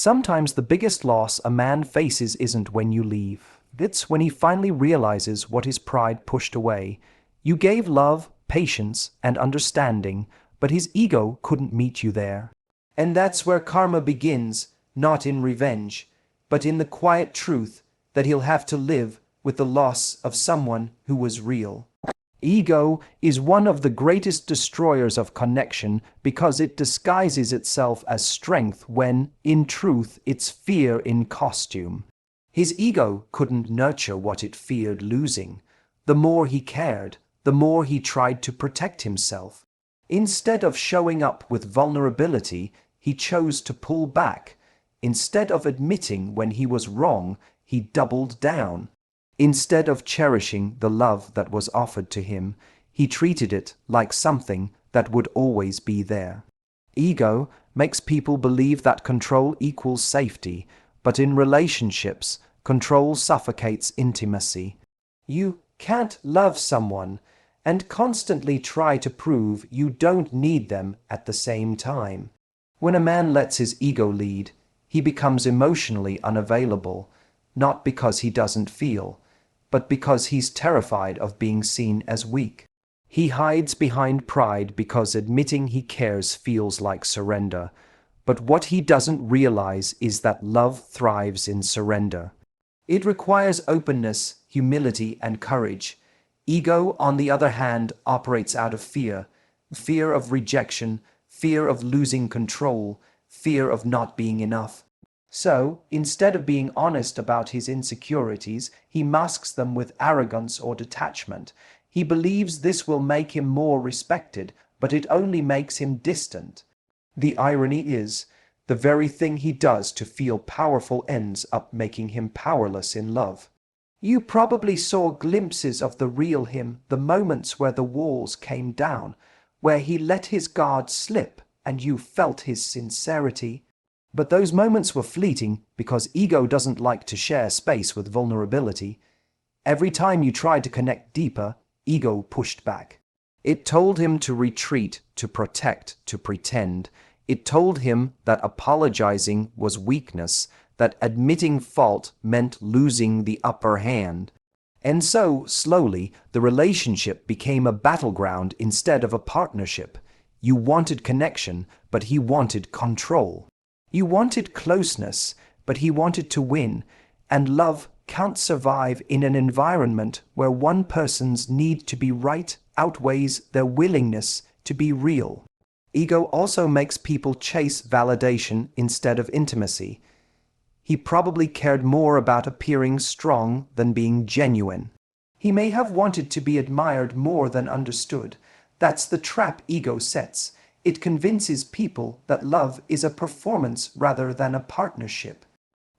Sometimes the biggest loss a man faces isn't when you leave. It's when he finally realizes what his pride pushed away. You gave love, patience, and understanding, but his ego couldn't meet you there. And that's where karma begins, not in revenge, but in the quiet truth that he'll have to live with the loss of someone who was real. Ego is one of the greatest destroyers of connection because it disguises itself as strength when, in truth, it's fear in costume. His ego couldn't nurture what it feared losing. The more he cared, the more he tried to protect himself. Instead of showing up with vulnerability, he chose to pull back. Instead of admitting when he was wrong, he doubled down. Instead of cherishing the love that was offered to him, he treated it like something that would always be there. Ego makes people believe that control equals safety, but in relationships, control suffocates intimacy. You can't love someone and constantly try to prove you don't need them at the same time. When a man lets his ego lead, he becomes emotionally unavailable, not because he doesn't feel, but because he's terrified of being seen as weak. He hides behind pride because admitting he cares feels like surrender. But what he doesn't realize is that love thrives in surrender. It requires openness, humility, and courage. Ego, on the other hand, operates out of fear. Fear of rejection, fear of losing control, fear of not being enough. So, instead of being honest about his insecurities, he masks them with arrogance or detachment. He believes this will make him more respected, but it only makes him distant. The irony is, the very thing he does to feel powerful ends up making him powerless in love. You probably saw glimpses of the real him, the moments where the walls came down, where he let his guard slip and you felt his sincerity. But those moments were fleeting because ego doesn't like to share space with vulnerability. Every time you tried to connect deeper, ego pushed back. It told him to retreat, to protect, to pretend. It told him that apologizing was weakness, that admitting fault meant losing the upper hand. And so, slowly, the relationship became a battleground instead of a partnership. You wanted connection, but he wanted control. You wanted closeness, but he wanted to win, and love can't survive in an environment where one person's need to be right outweighs their willingness to be real. Ego also makes people chase validation instead of intimacy. He probably cared more about appearing strong than being genuine. He may have wanted to be admired more than understood. That's the trap ego sets. It convinces people that love is a performance rather than a partnership.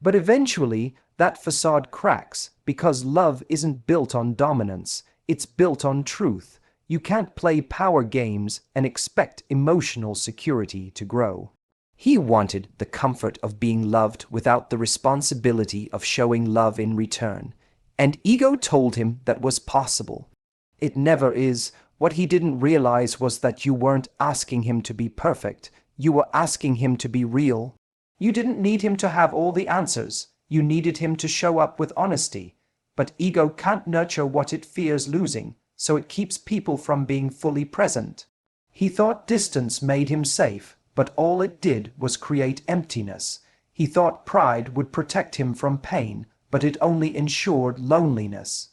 But eventually, that facade cracks because love isn't built on dominance, it's built on truth. You can't play power games and expect emotional security to grow. He wanted the comfort of being loved without the responsibility of showing love in return. And ego told him that was possible. It never is. What he didn't realize was that you weren't asking him to be perfect. You were asking him to be real. You didn't need him to have all the answers. You needed him to show up with honesty. But ego can't nurture what it fears losing, so it keeps people from being fully present. He thought distance made him safe, but all it did was create emptiness. He thought pride would protect him from pain, but it only ensured loneliness.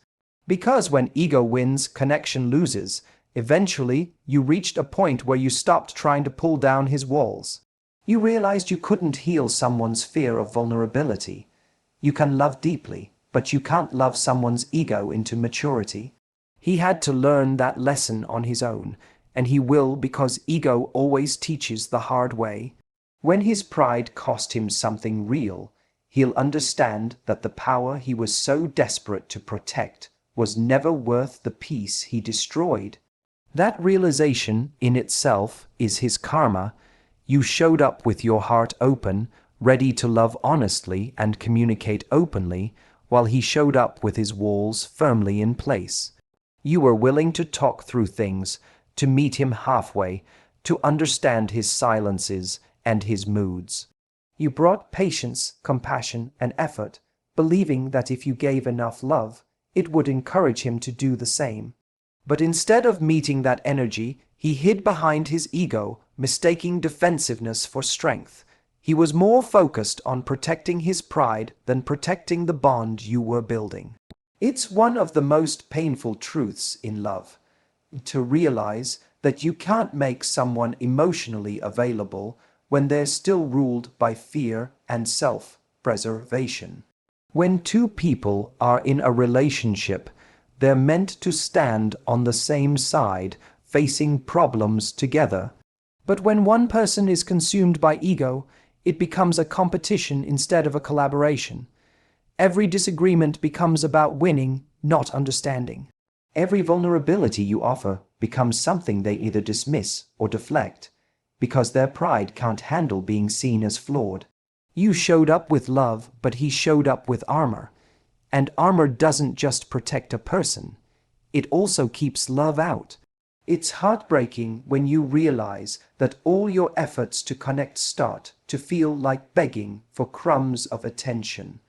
Because when ego wins, connection loses. Eventually, you reached a point where you stopped trying to pull down his walls. You realized you couldn't heal someone's fear of vulnerability. You can love deeply, but you can't love someone's ego into maturity. He had to learn that lesson on his own, and he will because ego always teaches the hard way. When his pride cost him something real, he'll understand that the power he was so desperate to protect was never worth the peace he destroyed. That realization in itself is his karma. You showed up with your heart open, ready to love honestly and communicate openly, while he showed up with his walls firmly in place. You were willing to talk through things, to meet him halfway, to understand his silences and his moods. You brought patience, compassion, and effort, believing that if you gave enough love, it would encourage him to do the same. But instead of meeting that energy, he hid behind his ego, mistaking defensiveness for strength. He was more focused on protecting his pride than protecting the bond you were building. It's one of the most painful truths in love, to realize that you can't make someone emotionally available when they're still ruled by fear and self-preservation. When two people are in a relationship, they're meant to stand on the same side, facing problems together. But when one person is consumed by ego, it becomes a competition instead of a collaboration. Every disagreement becomes about winning, not understanding. Every vulnerability you offer becomes something they either dismiss or deflect, because their pride can't handle being seen as flawed. You showed up with love, but he showed up with armor. And armor doesn't just protect a person, it also keeps love out. It's heartbreaking when you realize that all your efforts to connect start to feel like begging for crumbs of attention.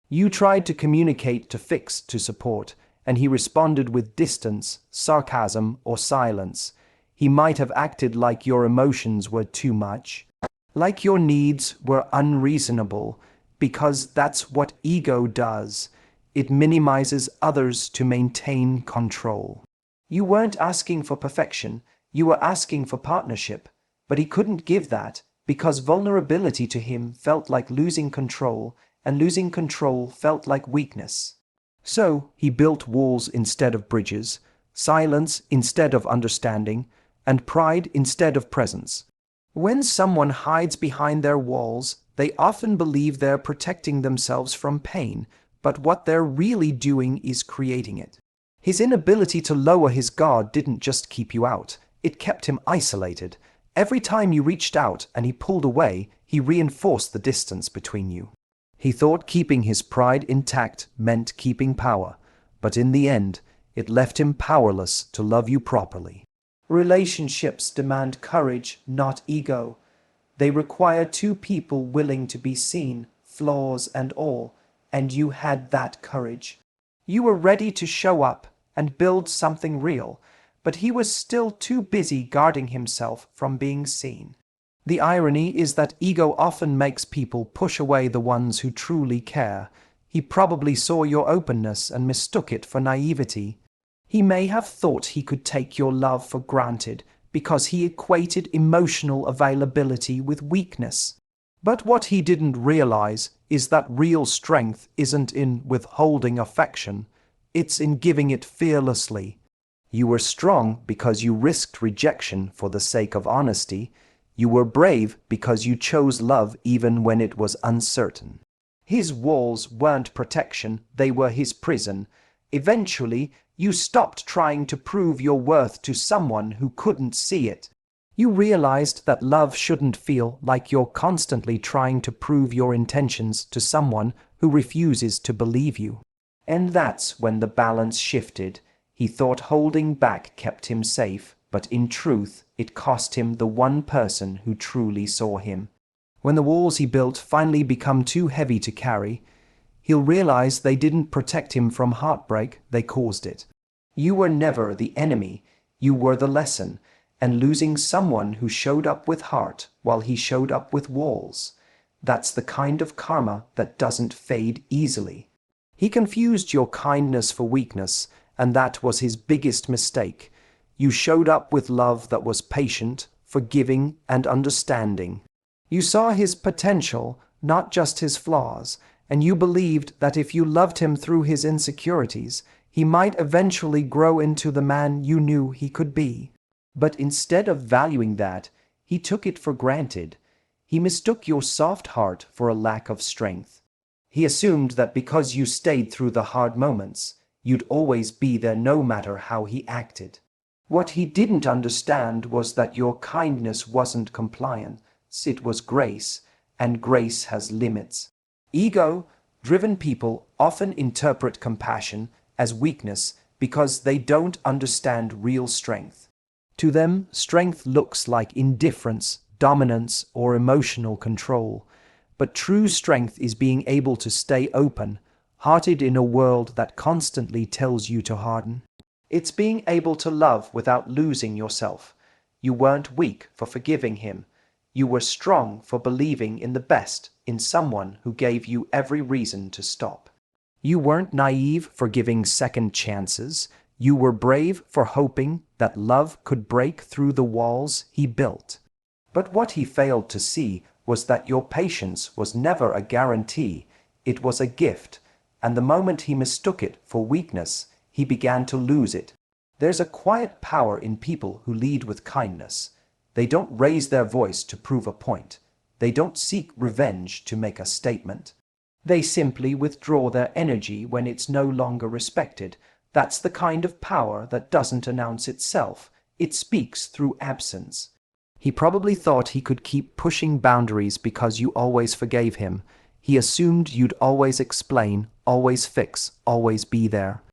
You tried to communicate, to fix, to support, and he responded with distance, sarcasm, or silence. He might have acted like your emotions were too much, like your needs were unreasonable, because that's what ego does. It minimizes others to maintain control. You weren't asking for perfection, you were asking for partnership, but he couldn't give that because vulnerability to him felt like losing control, and losing control felt like weakness. So he built walls instead of bridges, silence instead of understanding, and pride instead of presence. When someone hides behind their walls, they often believe they're protecting themselves from pain, but what they're really doing is creating it. His inability to lower his guard didn't just keep you out, it kept him isolated. Every time you reached out and he pulled away, he reinforced the distance between you. He thought keeping his pride intact meant keeping power, but in the end, it left him powerless to love you properly. Relationships demand courage, not ego. They require two people willing to be seen, flaws and all, and you had that courage. You were ready to show up and build something real, but he was still too busy guarding himself from being seen. The irony is that ego often makes people push away the ones who truly care. He probably saw your openness and mistook it for naivety. He may have thought he could take your love for granted because he equated emotional availability with weakness. But what he didn't realize is that real strength isn't in withholding affection, it's in giving it fearlessly. You were strong because you risked rejection for the sake of honesty. You were brave because you chose love even when it was uncertain. His walls weren't protection, they were his prison. Eventually, you stopped trying to prove your worth to someone who couldn't see it. You realized that love shouldn't feel like you're constantly trying to prove your intentions to someone who refuses to believe you. And that's when the balance shifted. He thought holding back kept him safe, but in truth, it cost him the one person who truly saw him. When the walls he built finally become too heavy to carry, he'll realize they didn't protect him from heartbreak, they caused it. You were never the enemy, you were the lesson, and losing someone who showed up with heart while he showed up with walls, that's the kind of karma that doesn't fade easily. He confused your kindness for weakness, and that was his biggest mistake. You showed up with love that was patient, forgiving, and understanding. You saw his potential, not just his flaws, and you believed that if you loved him through his insecurities, he might eventually grow into the man you knew he could be. But instead of valuing that, he took it for granted. He mistook your soft heart for a lack of strength. He assumed that because you stayed through the hard moments, you'd always be there no matter how he acted. What he didn't understand was that your kindness wasn't compliance, it was grace, and grace has limits. Ego-driven people often interpret compassion as weakness because they don't understand real strength. To them, strength looks like indifference, dominance, or emotional control. But true strength is being able to stay open-hearted in a world that constantly tells you to harden. It's being able to love without losing yourself. You weren't weak for forgiving him. You were strong for believing in the best in someone who gave you every reason to stop. You weren't naive for giving second chances. You were brave for hoping that love could break through the walls he built. But what he failed to see was that your patience was never a guarantee. It was a gift, and the moment he mistook it for weakness, he began to lose it. There's a quiet power in people who lead with kindness. They don't raise their voice to prove a point. They don't seek revenge to make a statement. They simply withdraw their energy when it's no longer respected. That's the kind of power that doesn't announce itself. It speaks through absence. He probably thought he could keep pushing boundaries because you always forgave him. He assumed you'd always explain, always fix, always be there.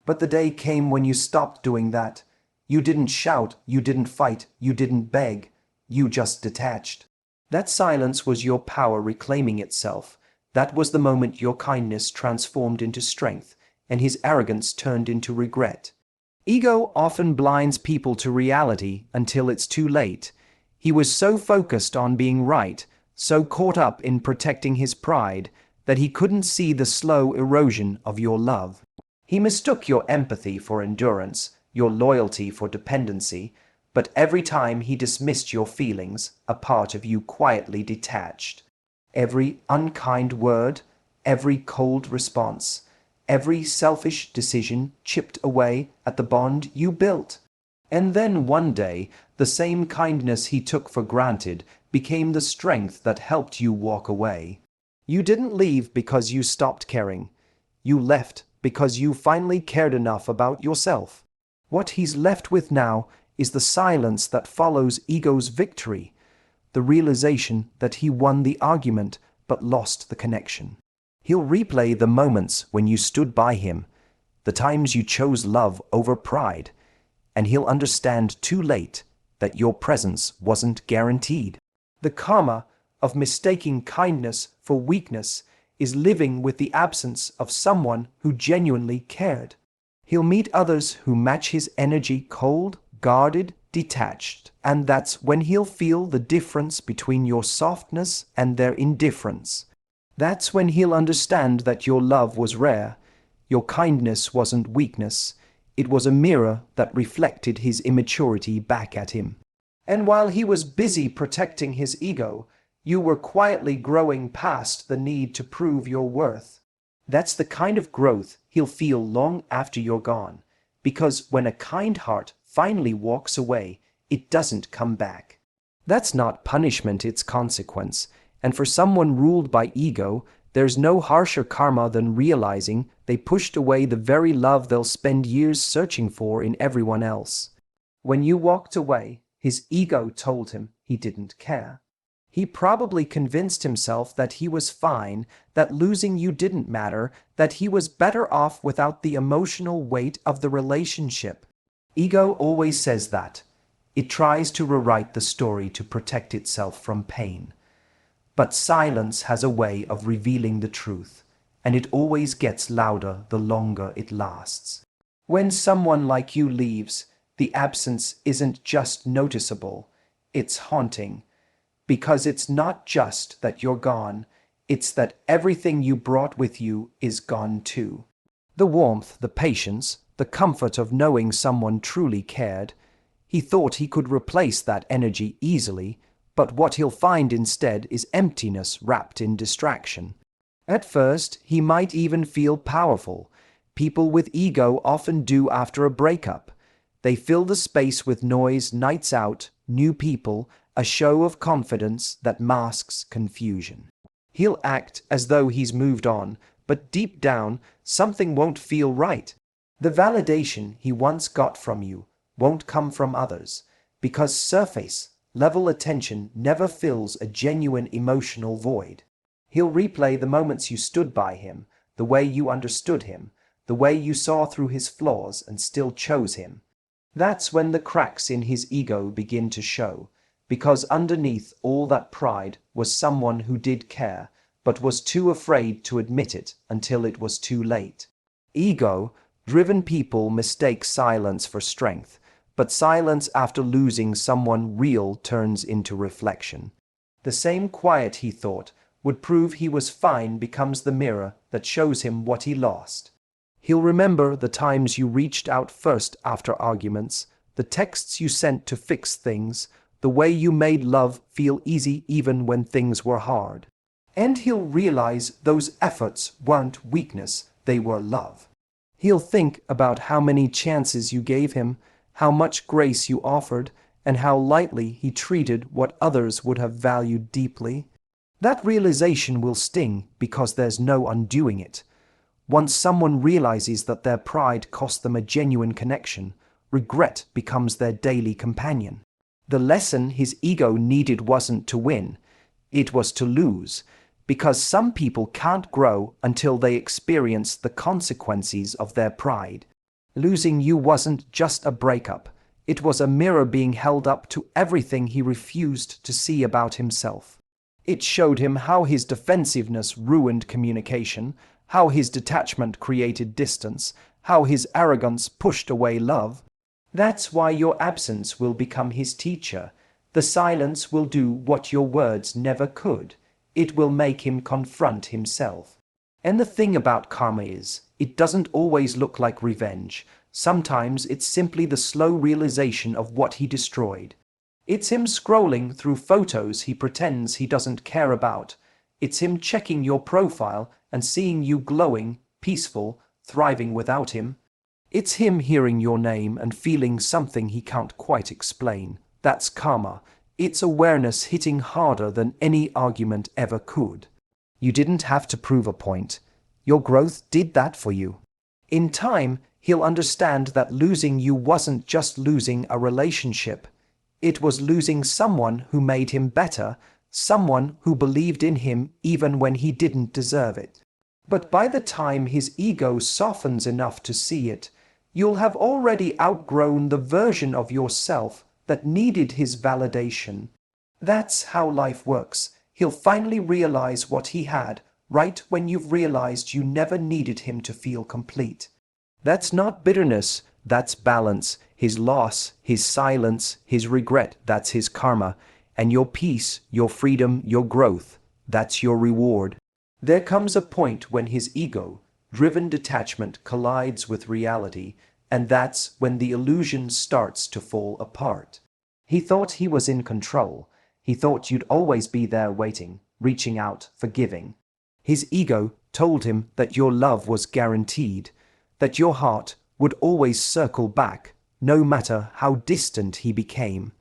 But the day came when you stopped doing that. You didn't shout, you didn't fight, you didn't beg. You just detached. That silence was your power reclaiming itself. That was the moment your kindness transformed into strength, and his arrogance turned into regret. Ego often blinds people to reality until it's too late. He was so focused on being right, so caught up in protecting his pride, that he couldn't see the slow erosion of your love. He mistook your empathy for endurance, your loyalty for dependency, but every time he dismissed your feelings, a part of you quietly detached. Every unkind word, every cold response, every selfish decision chipped away at the bond you built. And then one day, the same kindness he took for granted became the strength that helped you walk away. You didn't leave because you stopped caring. You left because you finally cared enough about yourself. What he's left with now is the silence that follows ego's victory, the realization that he won the argument but lost the connection. He'll replay the moments when you stood by him, the times you chose love over pride, and he'll understand too late that your presence wasn't guaranteed. The karma of mistaking kindness for weakness is living with the absence of someone who genuinely cared. He'll meet others who match his energy, cold, guarded, detached, and that's when he'll feel the difference between your softness and their indifference. That's when he'll understand that your love was rare, your kindness wasn't weakness, it was a mirror that reflected his immaturity back at him. And while he was busy protecting his ego, you were quietly growing past the need to prove your worth. That's the kind of growth he'll feel long after you're gone, because when a kind heart finally walks away, it doesn't come back. That's not punishment, it's consequence. And for someone ruled by ego, there's no harsher karma than realizing they pushed away the very love they'll spend years searching for in everyone else. When you walked away, his ego told him he didn't care. He probably convinced himself that he was fine, that losing you didn't matter, that he was better off without the emotional weight of the relationship. Ego always says that. It tries to rewrite the story to protect itself from pain. But silence has a way of revealing the truth, and it always gets louder the longer it lasts. When someone like you leaves, the absence isn't just noticeable, it's haunting. Because it's not just that you're gone, it's that everything you brought with you is gone too. The warmth, the patience, the comfort of knowing someone truly cared. He thought he could replace that energy easily, but what he'll find instead is emptiness wrapped in distraction. At first, he might even feel powerful. People with ego often do after a breakup. They fill the space with noise, nights out, new people, a show of confidence that masks confusion. He'll act as though he's moved on, but deep down, something won't feel right. The validation he once got from you won't come from others, because surface-level attention never fills a genuine emotional void. He'll replay the moments you stood by him, the way you understood him, the way you saw through his flaws and still chose him. That's when the cracks in his ego begin to show, because underneath all that pride was someone who did care, but was too afraid to admit it until it was too late. Ego-driven people mistake silence for strength, but silence after losing someone real turns into reflection. The same quiet he thought would prove he was fine becomes the mirror that shows him what he lost. He'll remember the times you reached out first after arguments, the texts you sent to fix things, the way you made love feel easy even when things were hard. And he'll realize those efforts weren't weakness, they were love. He'll think about how many chances you gave him, how much grace you offered, and how lightly he treated what others would have valued deeply. That realization will sting because there's no undoing it. Once someone realizes that their pride cost them a genuine connection, regret becomes their daily companion. The lesson his ego needed wasn't to win, it was to lose, because some people can't grow until they experience the consequences of their pride. Losing you wasn't just a breakup, it was a mirror being held up to everything he refused to see about himself. It showed him how his defensiveness ruined communication, how his detachment created distance, how his arrogance pushed away love. That's why your absence will become his teacher. The silence will do what your words never could. It will make him confront himself. And the thing about karma is, it doesn't always look like revenge. Sometimes it's simply the slow realization of what he destroyed. It's him scrolling through photos he pretends he doesn't care about. It's him checking your profile and seeing you glowing, peaceful, thriving without him. It's him hearing your name and feeling something he can't quite explain. That's karma. It's awareness hitting harder than any argument ever could. You didn't have to prove a point. Your growth did that for you. In time, he'll understand that losing you wasn't just losing a relationship. It was losing someone who made him better, someone who believed in him even when he didn't deserve it. But by the time his ego softens enough to see it, you'll have already outgrown the version of yourself that needed his validation. That's how life works. He'll finally realize what he had, right when you've realized you never needed him to feel complete. That's not bitterness, that's balance. His loss, his silence, his regret, that's his karma. And your peace, your freedom, your growth, that's your reward. There comes a point when his ego-driven detachment collides with reality, and that's when the illusion starts to fall apart. He thought he was in control. He thought you'd always be there waiting, reaching out, forgiving. His ego told him that your love was guaranteed, that your heart would always circle back, no matter how distant he became.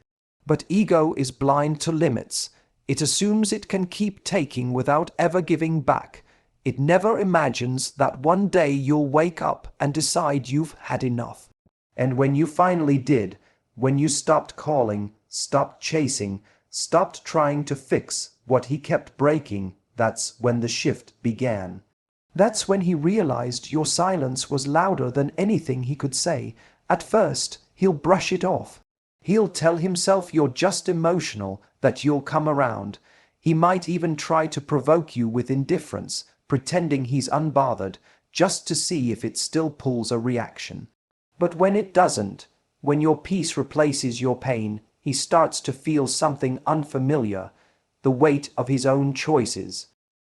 But ego is blind to limits. It assumes it can keep taking without ever giving back. It never imagines that one day you'll wake up and decide you've had enough. And when you finally did, when you stopped calling, stopped chasing, stopped trying to fix what he kept breaking, that's when the shift began. That's when he realized your silence was louder than anything he could say. At first, he'll brush it off. He'll tell himself you're just emotional, that you'll come around. He might even try to provoke you with indifference, pretending he's unbothered, just to see if it still pulls a reaction. But when it doesn't, when your peace replaces your pain, he starts to feel something unfamiliar, the weight of his own choices.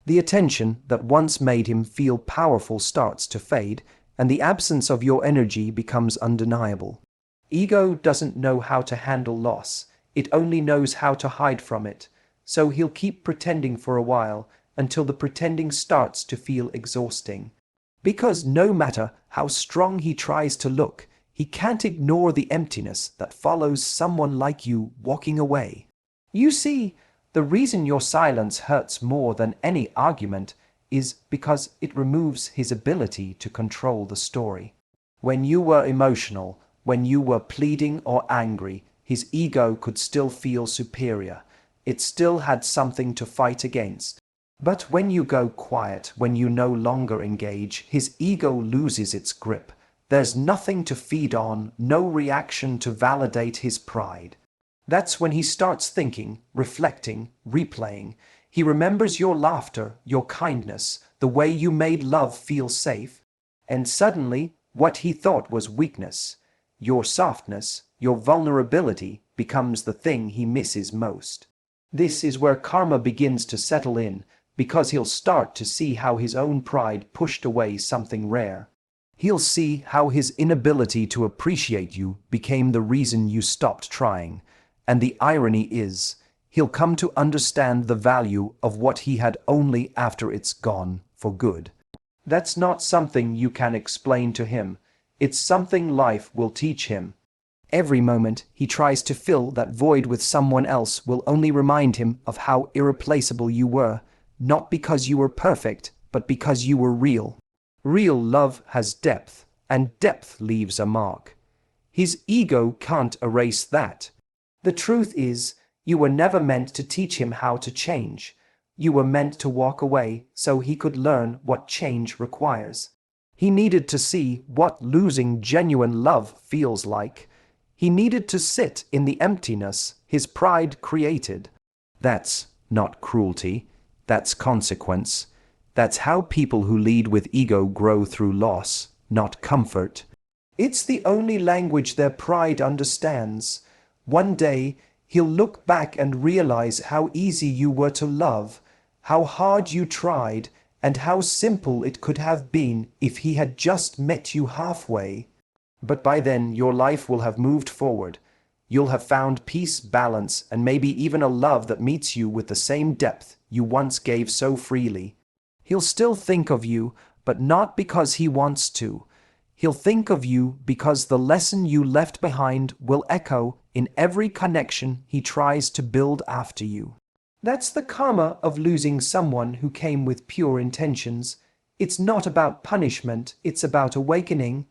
The attention that once made him feel powerful starts to fade, and the absence of your energy becomes undeniable. Ego doesn't know how to handle loss. It only knows how to hide from it. So he'll keep pretending for a while, until the pretending starts to feel exhausting. Because no matter how strong he tries to look, he can't ignore the emptiness that follows someone like you walking away. You see, the reason your silence hurts more than any argument is because it removes his ability to control the story. When you were emotional, when you were pleading or angry, his ego could still feel superior. It still had something to fight against. But when you go quiet, when you no longer engage, his ego loses its grip. There's nothing to feed on, no reaction to validate his pride. That's when he starts thinking, reflecting, replaying. He remembers your laughter, your kindness, the way you made love feel safe. And suddenly, what he thought was weakness, your softness, your vulnerability, becomes the thing he misses most. This is where karma begins to settle in, because he'll start to see how his own pride pushed away something rare. He'll see how his inability to appreciate you became the reason you stopped trying. And the irony is, he'll come to understand the value of what he had only after it's gone for good. That's not something you can explain to him. It's something life will teach him. Every moment he tries to fill that void with someone else will only remind him of how irreplaceable you were, not because you were perfect, but because you were real. Real love has depth, and depth leaves a mark. His ego can't erase that. The truth is, you were never meant to teach him how to change. You were meant to walk away so he could learn what change requires. He needed to see what losing genuine love feels like. He needed to sit in the emptiness his pride created. That's not cruelty. That's consequence. That's how people who lead with ego grow through loss, not comfort. It's the only language their pride understands. One day, he'll look back and realize how easy you were to love, how hard you tried, and how simple it could have been if he had just met you halfway. But by then, your life will have moved forward. You'll have found peace, balance, and maybe even a love that meets you with the same depth you once gave so freely. He'll still think of you, but not because he wants to. He'll think of you because the lesson you left behind will echo in every connection he tries to build after you. That's the karma of losing someone who came with pure intentions. It's not about punishment, it's about awakening.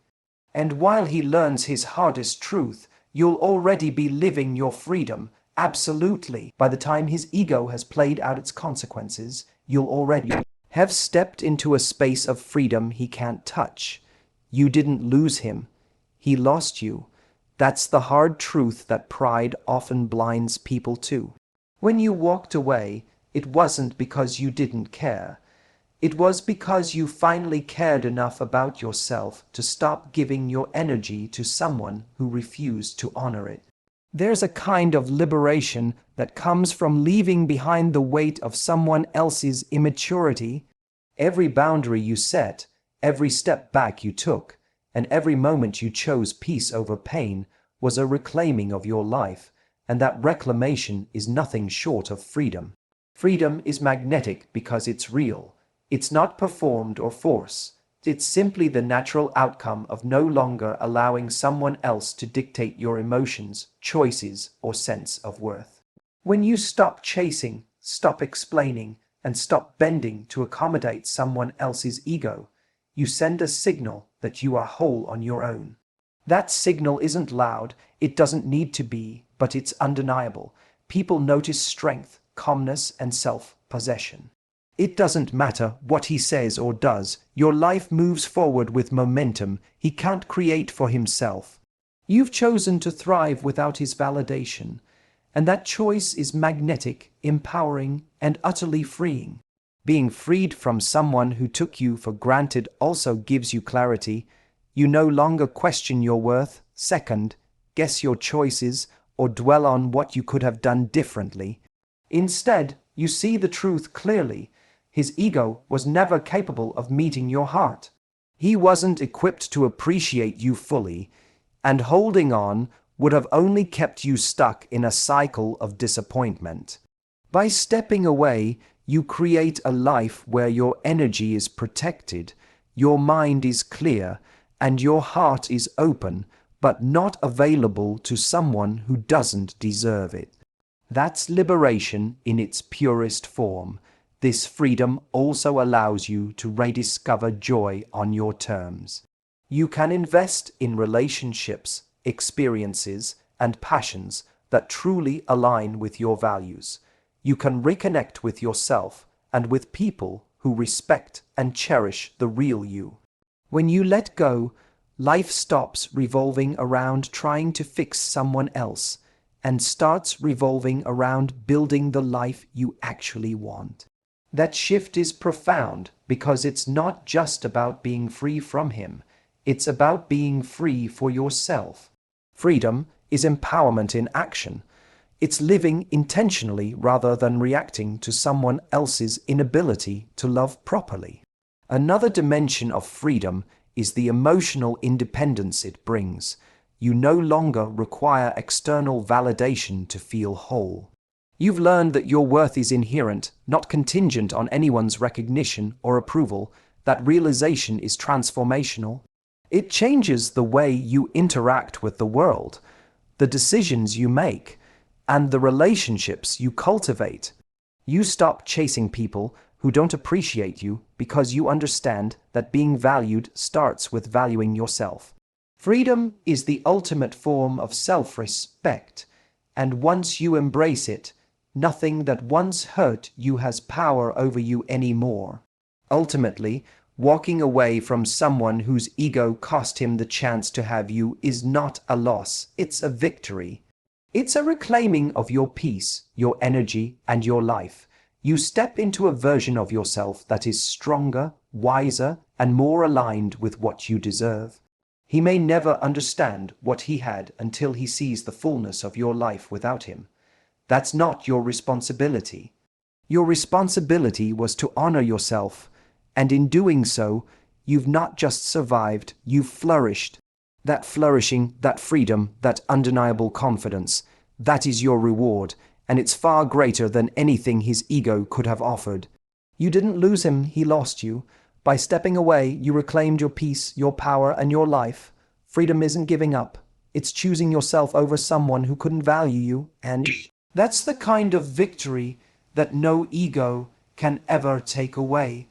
And while he learns his hardest truth, you'll already be living your freedom, absolutely. By the time his ego has played out its consequences, you'll already have stepped into a space of freedom he can't touch. You didn't lose him. He lost you. That's the hard truth that pride often blinds people to. When you walked away, it wasn't because you didn't care. It was because you finally cared enough about yourself to stop giving your energy to someone who refused to honor it. There's a kind of liberation that comes from leaving behind the weight of someone else's immaturity. Every boundary you set, every step back you took, and every moment you chose peace over pain was a reclaiming of your life, and that reclamation is nothing short of freedom. Freedom is magnetic because it's real. It's not performed or forced. It's simply the natural outcome of no longer allowing someone else to dictate your emotions, choices, or sense of worth. When you stop chasing, stop explaining, and stop bending to accommodate someone else's ego, you send a signal that you are whole on your own. That signal isn't loud, it doesn't need to be, but it's undeniable. People notice strength, calmness, and self-possession. It doesn't matter what he says or does, your life moves forward with momentum he can't create for himself. You've chosen to thrive without his validation, and that choice is magnetic, empowering, and utterly freeing. Being freed from someone who took you for granted also gives you clarity. You no longer question your worth, second, guess your choices, or dwell on what you could have done differently. Instead, you see the truth clearly. His ego was never capable of meeting your heart. He wasn't equipped to appreciate you fully, and holding on would have only kept you stuck in a cycle of disappointment. By stepping away, you create a life where your energy is protected, your mind is clear, and your heart is open, but not available to someone who doesn't deserve it. That's liberation in its purest form. This freedom also allows you to rediscover joy on your terms. You can invest in relationships, experiences, and passions that truly align with your values. You can reconnect with yourself and with people who respect and cherish the real you. When you let go, life stops revolving around trying to fix someone else, and starts revolving around building the life you actually want. That shift is profound because it's not just about being free from him, it's about being free for yourself. Freedom is empowerment in action. It's living intentionally rather than reacting to someone else's inability to love properly. Another dimension of freedom is the emotional independence it brings. You no longer require external validation to feel whole. You've learned that your worth is inherent, not contingent on anyone's recognition or approval. That realization is transformational. It changes the way you interact with the world, the decisions you make, and the relationships you cultivate. You stop chasing people who don't appreciate you because you understand that being valued starts with valuing yourself. Freedom is the ultimate form of self-respect, and once you embrace it, nothing that once hurt you has power over you anymore. Ultimately, walking away from someone whose ego cost him the chance to have you is not a loss, it's a victory. It's a reclaiming of your peace, your energy, and your life. You step into a version of yourself that is stronger, wiser, and more aligned with what you deserve. He may never understand what he had until he sees the fullness of your life without him. That's not your responsibility. Your responsibility was to honor yourself, and in doing so, you've not just survived, you've flourished. That flourishing, that freedom, that undeniable confidence, that is your reward, and it's far greater than anything his ego could have offered. You didn't lose him, he lost you. By stepping away, you reclaimed your peace, your power, and your life. Freedom isn't giving up. It's choosing yourself over someone who couldn't value you, and that's the kind of victory that no ego can ever take away.